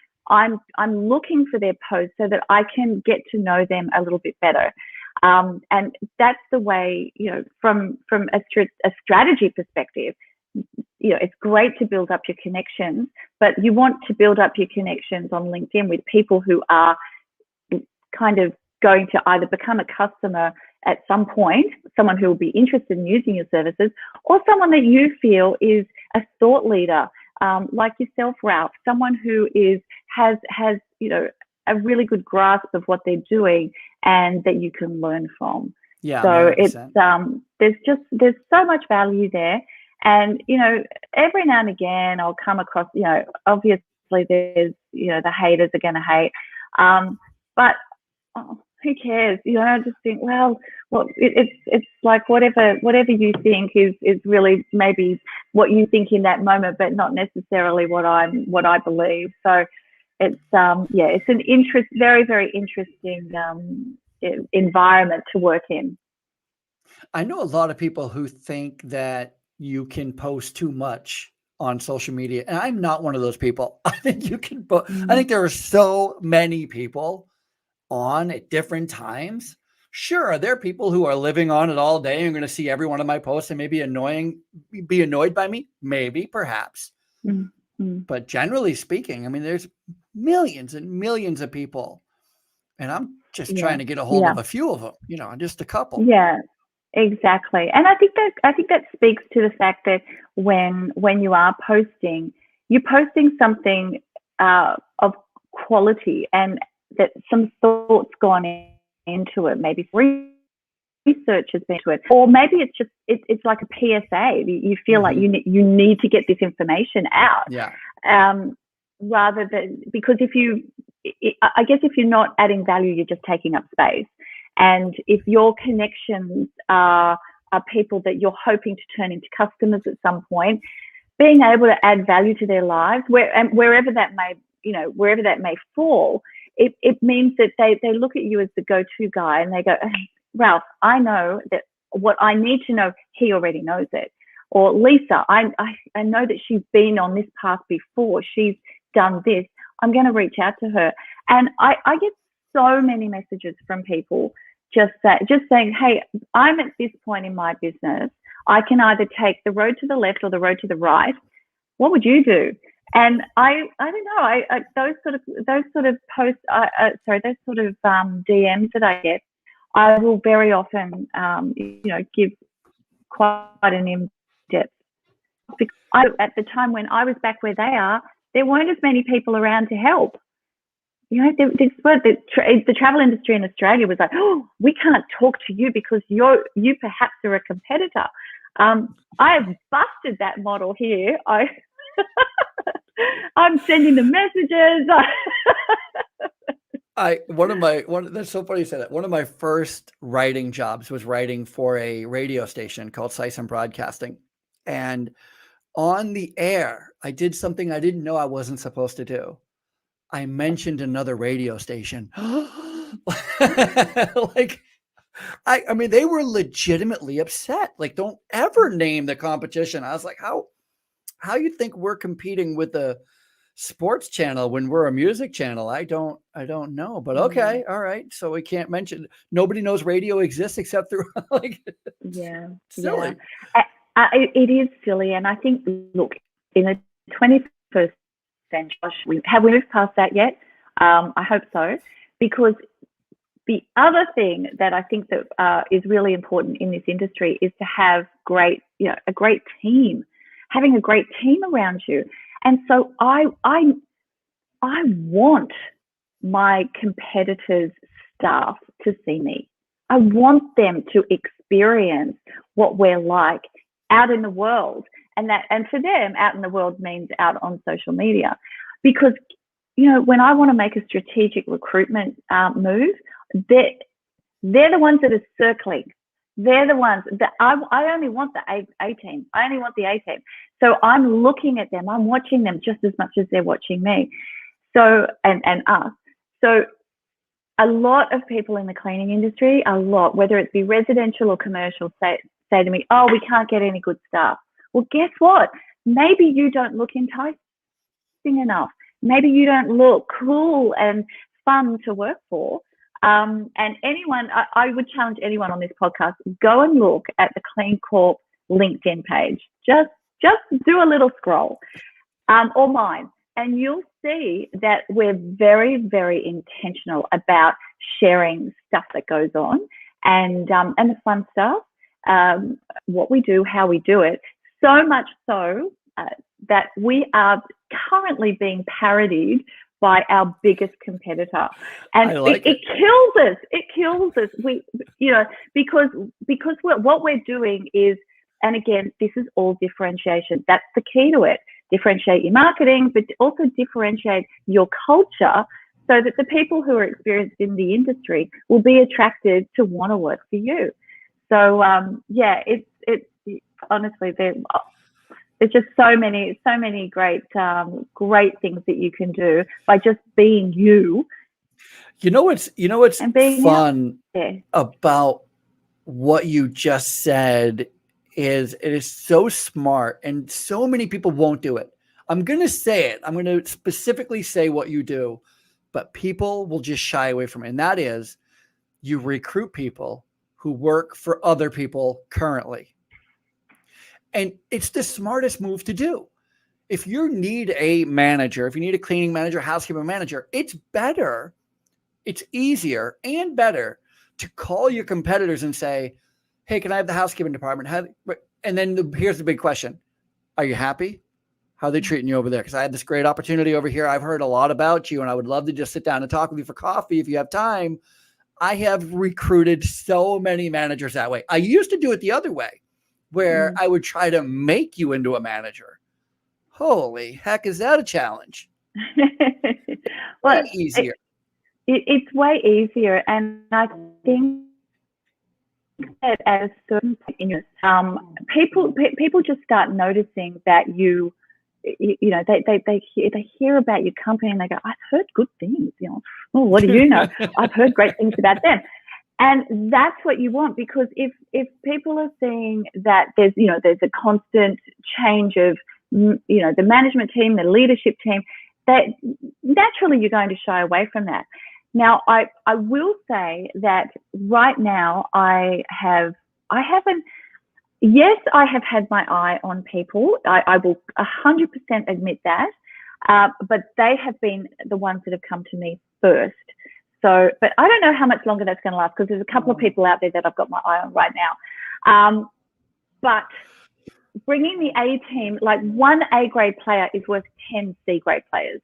looking for their posts so that I can get to know them a little bit better. And that's the way, from a strategy perspective, it's great to build up your connections, but you want to build up your connections on LinkedIn with people who are kind of going to either become a customer at some point, someone who will be interested in using your services, or someone that you feel is a thought leader, like yourself, Ralph, someone who has a really good grasp of what they're doing and that you can learn from. Yeah. So 100%. there's so much value there. And, every now and again I'll come across, obviously there's, the haters are going to hate, but who cares? I just think, well, it's like whatever you think is really maybe what you think in that moment, but not necessarily what I believe. So it's it's an very, very interesting environment to work in. I know a lot of people who think that you can post too much on social media, and I'm not one of those people. I think you can. I think there are so many people on at different times. Sure, there are people who are living on it all day and going to see every one of my posts and maybe be annoyed by me, maybe, perhaps. But generally speaking, I mean, there's millions and millions of people, and I'm just trying to get a hold of a few of them, just a couple. Yeah, exactly. And I think that speaks to the fact that when you are posting, you're posting something of quality, and that some thoughts gone into it, maybe research has been to it, or maybe it's like a PSA. You feel like you need to get this information out. Yeah. Rather than, because I guess if you're not adding value, you're just taking up space. And if your connections are people that you're hoping to turn into customers at some point, being able to add value to their lives, wherever that may fall, it means that they look at you as the go-to guy and they go, Ralph, I know that what I need to know, he already knows it. Or Lisa, I know that she's been on this path before. She's done this. I'm going to reach out to her. And I get so many messages from people just saying, hey, I'm at this point in my business. I can either take the road to the left or the road to the right. What would you do? And I don't know. Those sort of posts, those sort of DMs that I get, I will very often, give quite an in-depth. Because at the time when I was back where they are, there weren't as many people around to help. The travel industry in Australia was like, oh, we can't talk to you because you perhaps are a competitor. I have busted that model here. I'm sending the messages. That's so funny you said that. One of my first writing jobs was writing for a radio station called 𝐰𝐚𝐭 Broadcasting. And on the air, I did something I didn't know I wasn't supposed to do. I mentioned another radio station. Like, I mean, they were legitimately upset. Like, don't ever name the competition. I was like, how you think we're competing with the sports channel when we're a music channel? I don't know, but okay. All right. So we can't mention, nobody knows radio exists except through like, silly. It is silly. And I think, look, in the 21st century, have we moved past that yet? I hope so, because the other thing that I think that is really important in this industry is to have a great team, having a great team around you. And so I want my competitors' staff to see me. I want them to experience what we're like out in the world, and for them, out in the world means out on social media, because when I want to make a strategic recruitment move, they're the ones that are circling. They're the ones that I only want the A team. I only want the A team. So I'm looking at them. I'm watching them just as much as they're watching me. So, and us. So a lot of people in the cleaning industry, whether it be residential or commercial, say to me, oh, we can't get any good staff. Well, guess what? Maybe you don't look enticing enough. Maybe you don't look cool and fun to work for. And anyone, I would challenge anyone on this podcast, go and look at the Cleancorp LinkedIn page. Just do a little scroll, or mine, and you'll see that we're very, very intentional about sharing stuff that goes on, and the fun stuff, what we do, how we do it. So much so that we are currently being parodied by our biggest competitor, and it kills us. It kills us. Because what we're doing is, and again, this is all differentiation. That's the key to it. Differentiate your marketing, but also differentiate your culture, so that the people who are experienced in the industry will be attracted to want to work for you. So it's honestly, there's just so many great things that you can do by just being you. You know what's fun about what you just said is it is so smart, and so many people won't do it. I'm going to say it. I'm going to specifically say what you do, but people will just shy away from it. And that is, you recruit people who work for other people currently. And it's the smartest move to do. If you need a manager, if you need a cleaning manager, housekeeping manager, it's easier and better to call your competitors and say, hey, can I have the housekeeping department? And then here's the big question. Are you happy? How are they treating you over there? Because I had this great opportunity over here. I've heard a lot about you, and I would love to just sit down and talk with you for coffee if you have time. I have recruited so many managers that way. I used to do it the other way, where I would try to make you into a manager. Holy heck, is that a challenge? Well, easier. It's way easier, and I think that at a certain point, people just start noticing that they hear about your company and they go, I've heard good things. Well, what do you know? I've heard great things about them. And that's what you want, because if people are seeing that there's a constant change of, the management team, the leadership team, that naturally you're going to shy away from that. Now, I will say that right now I have had my eye on people. I will 100% admit that. But they have been the ones that have come to me first. So, but I don't know how much longer that's going to last, because there's a couple of people out there that I've got my eye on right now. But bringing the A team, like one A grade player is worth 10 C grade players.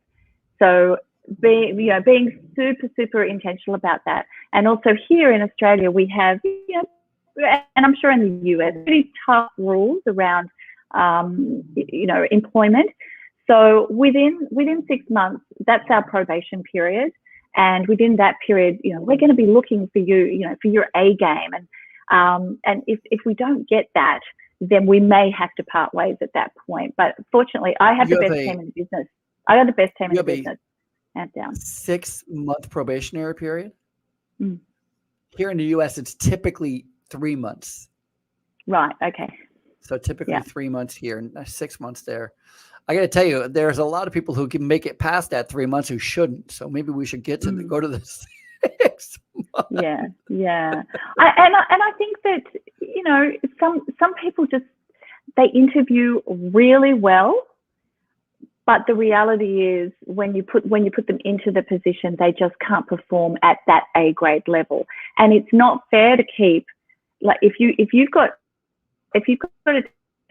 So being super, super intentional about that. And also here in Australia, we have, and I'm sure in the US, pretty tough rules around, employment. So within 6 months, that's our probation period. And within that period, we're going to be looking for you, for your A game. And if we don't get that, then we may have to part ways at that point. But fortunately, I have the best team in the business. I got the best team in the business, hands down. 6-month probationary period. Mm. Here in the US, it's typically 3 months. Right. Okay. So typically 3 months here and 6 months there. I got to tell you, there's a lot of people who can make it past that 3 months who shouldn't. So maybe we should get to go to the 6 months. Yeah. I think that, you know, some people just, they interview really well, but the reality is when you put them into the position, they just can't perform at that A grade level. And it's not fair to keep, like, if you've got a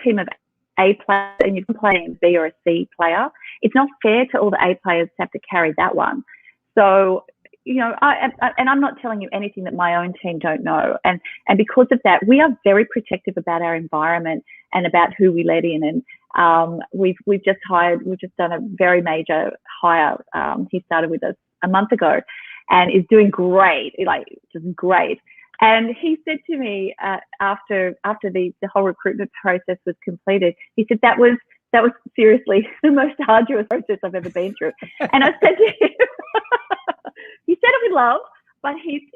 team of A players and you're playing a B or a C player, it's not fair to all the A players to have to carry that one. So, you know, I'm not telling you anything that my own team don't know. And because of that, we are very protective about our environment and about who we let in. And we've just done a very major hire. He started with us a month ago and is doing great, like just great. And he said to me after the whole recruitment process was completed, he said that was seriously the most arduous process I've ever been through. And I said to him, he said it with love, but he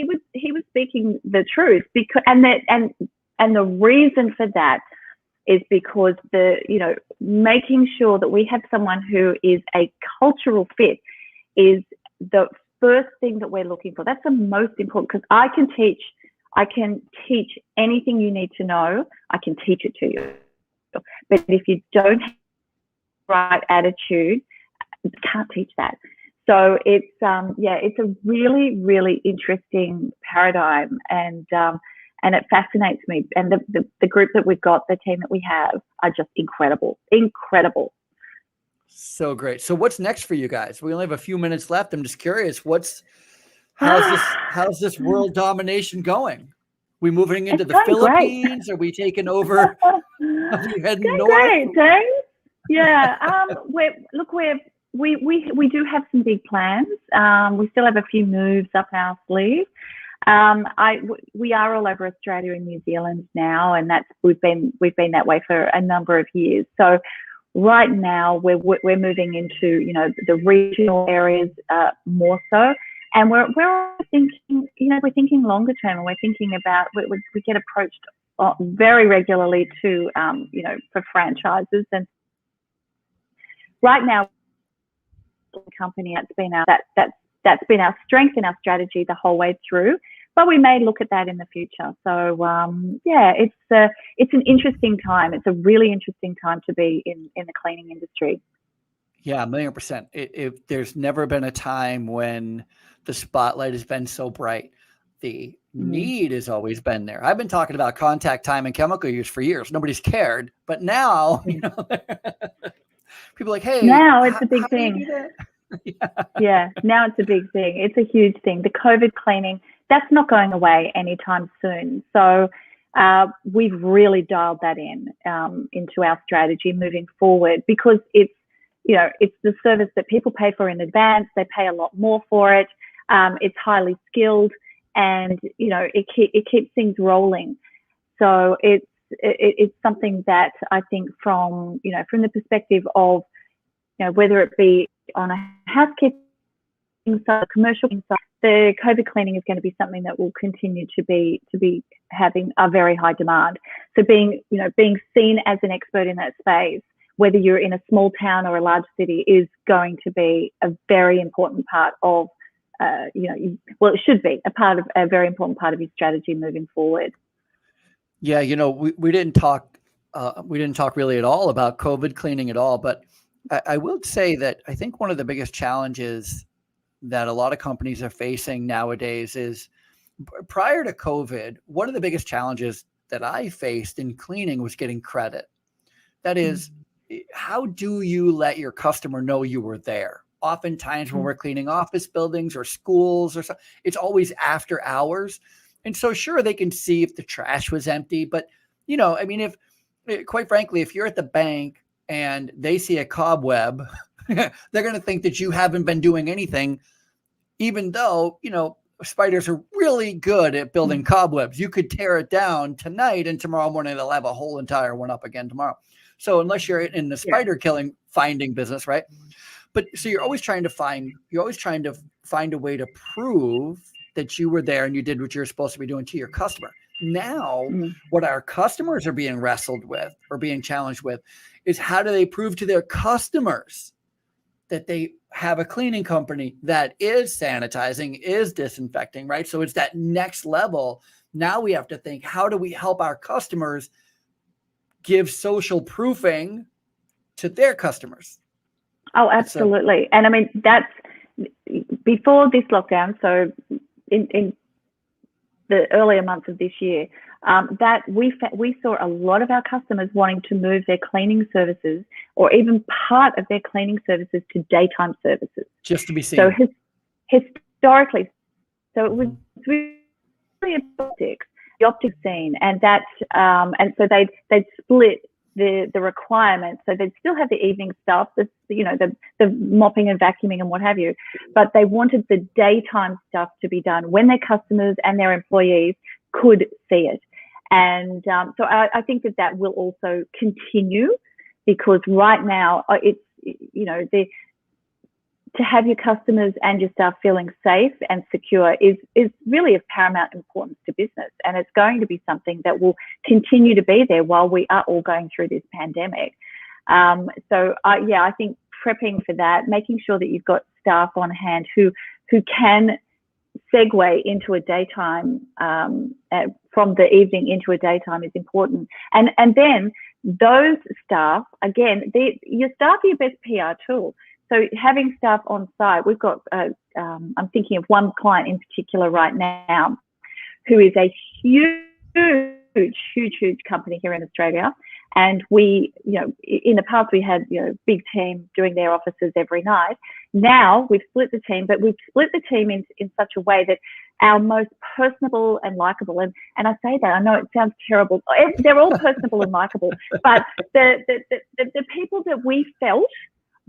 was speaking the truth, because and the reason for that is because making sure that we have someone who is a cultural fit is the first thing that we're looking for. That's the most important, because I can teach anything you need to know. I can teach it to you. But if you don't have the right attitude, you can't teach that. So it's a really, really interesting paradigm, and it fascinates me. And the group that we've got, the team that we have, are just incredible. So great. So what's next for you guys? We only have a few minutes left. I'm just curious, how's this world domination going? We moving into the Philippines? Great. Are we taking over? Are we heading north? Great, James. Yeah. We do have some big plans. We still have a few moves up our sleeve. We are all over Australia and New Zealand now, and we've been that way for a number of years. So right now we're moving into, you know, the regional areas more so, and we're thinking, you know, we're thinking longer term, and we're thinking about we get approached very regularly to you know, for franchises. And right now, company, that's been our strength and our strategy the whole way through, but we may look at that in the future. So it's an interesting time. It's a really interesting time to be in the cleaning industry. Yeah, 1,000,000%. There's never been a time when the spotlight has been so bright. The need has always been there. I've been talking about contact time and chemical use for years. Nobody's cared, but now, you know, people are like, hey, now it's a big thing. Yeah, now it's a big thing. It's a huge thing. The COVID cleaning, that's not going away anytime soon. So we've really dialed that into our strategy moving forward, because it's, you know, it's the service that people pay for in advance. They pay a lot more for it. It's highly skilled, and, you know, it keeps things rolling. So it's something that I think from the perspective of, you know, whether it be on a housekeeping side, commercial side, the COVID cleaning is going to be something that will continue to be having a very high demand. So being seen as an expert in that space, whether you're in a small town or a large city, is going to be a very important part of, it should be a very important part of your strategy moving forward. Yeah, you know, we didn't talk really at all about COVID cleaning at all, but I will say that I think one of the biggest challenges that a lot of companies are facing nowadays is, prior to COVID, one of the biggest challenges that I faced in cleaning was getting credit. That is, how do you let your customer know you were there? Oftentimes when we're cleaning office buildings or schools or something, it's always after hours. And so sure, they can see if the trash was empty, but, you know, I mean, quite frankly, if you're at the bank and they see a cobweb, they're going to think that you haven't been doing anything, even though, you know, spiders are really good at building cobwebs. You could tear it down tonight, and tomorrow morning they'll have a whole entire one up again tomorrow. So unless you're in the spider killing finding business, right? But so you're always trying to find a way to prove that you were there and you did what you're supposed to be doing to your customer. Now, what our customers are being wrestled with or being challenged with is how do they prove to their customers that they have a cleaning company that is sanitizing, is disinfecting, right? So it's that next level. Now we have to think, how do we help our customers give social proofing to their customers? Oh, absolutely. And I mean, that's before this lockdown. So in the earlier months of this year, that we saw a lot of our customers wanting to move their cleaning services or even part of their cleaning services to daytime services. Just to be seen. So historically, so it was really the optics scene, and that and so they'd split the requirements. So they'd still have the evening stuff, the mopping and vacuuming and what have you, but they wanted the daytime stuff to be done when their customers and their employees could see it. And so I think that will also continue, because right now it's, to have your customers and your staff feeling safe and secure is really of paramount importance to business. And it's going to be something that will continue to be there while we are all going through this pandemic. So I think prepping for that, making sure that you've got staff on hand who can segue into a daytime, from the evening into a daytime is important. And then those staff, again, your staff are your best PR tool. So having staff on site, we've got, I'm thinking of one client in particular right now, who is a huge company here in Australia. And we, in the past we had, big team doing their offices every night. Now we've split the team, but we've split the team in such a way that our most personable and likable, and I say that, I know it sounds terrible, they're all personable and likable, but the people that we felt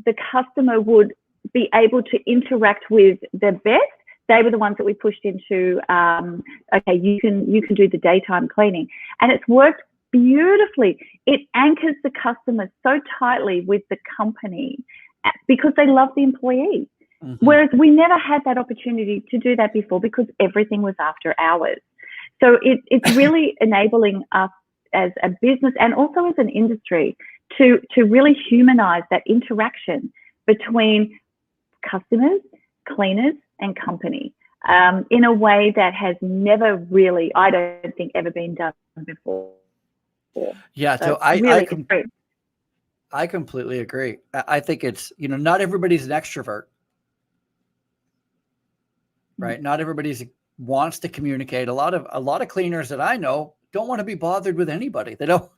the customer would be able to interact with the best, they were the ones that we pushed into, okay, you can do the daytime cleaning. And it's worked beautifully. It anchors the customer so tightly with the company because they love the employee. Mm-hmm. Whereas we never had that opportunity to do that before because everything was after hours. So it's really enabling us as a business and also as an industry to really humanize that interaction between customers, cleaners, and company in a way that has never really, I don't think, ever been done before. Yeah, so I completely agree. I think it's, not everybody's an extrovert, right? Not everybody wants to communicate. A lot of cleaners that I know don't want to be bothered with anybody. They don't.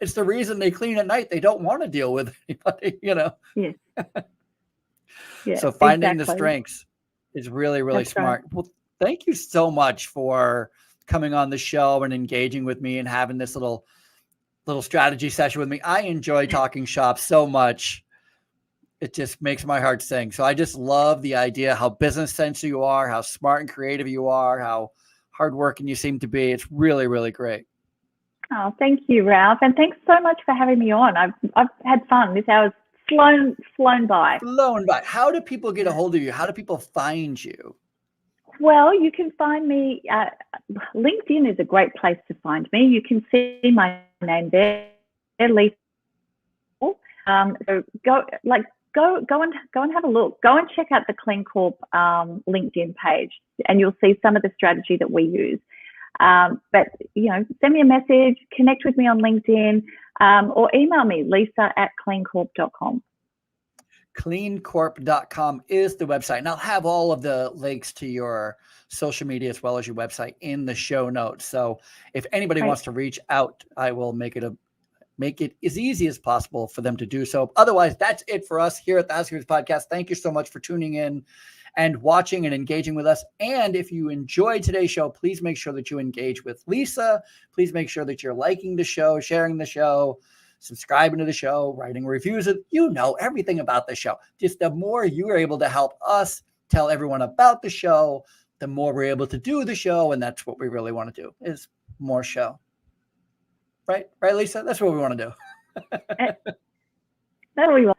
It's the reason they clean at night. They don't want to deal with anybody, Yes. Yeah, so finding the strengths is really, really That's smart. right. Well, thank you so much for coming on the show and engaging with me and having this little strategy session with me. I enjoy talking shop so much. It just makes my heart sing. So I just love the idea, how business sense you are, how smart and creative you are, how hardworking you seem to be. It's really, really great. Oh, thank you, Ralph. And thanks so much for having me on. I've had fun. This hour's flown by. Flown by. How do people get a hold of you? How do people find you? Well, you can find me. LinkedIn is a great place to find me. You can see my name there, Lisa. So go and have a look. Go and check out the Cleancorp LinkedIn page, and you'll see some of the strategy that we use. But send me a message, connect with me on LinkedIn, or email me, lisa@cleancorp.com. 𝐭𝐡𝐚𝐭.com is the website. And I'll have all of the links to your social media as well as your website in the show notes. So if anybody wants to reach out, I will make it as easy as possible for them to do so. Otherwise, that's it for us here at the Housekeepers Podcast. Thank you so much for tuning in and watching and engaging with us. And if you enjoyed today's show, please make sure that you engage with Lisa. Please make sure that you're liking the show, sharing the show, subscribing to the show, writing reviews. Everything about the show. Just the more you are able to help us tell everyone about the show, the more we're able to do the show. And that's what we really want to do, is more show. Right, Lisa? That's what we want to do. That's what we want.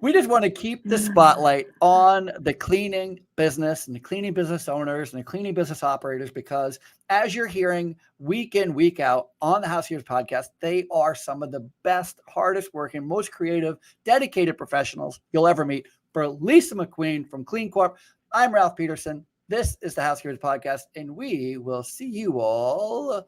We just want to keep the spotlight on the cleaning business and the cleaning business owners and the cleaning business operators, because as you're hearing week in, week out on the Housekeepers Podcast, they are some of the best, hardest working, most creative, dedicated professionals you'll ever meet. For Lisa Mcqueen from Cleancorp, I'm Ralph Peterson. This is the Housekeepers Podcast, and we will see you all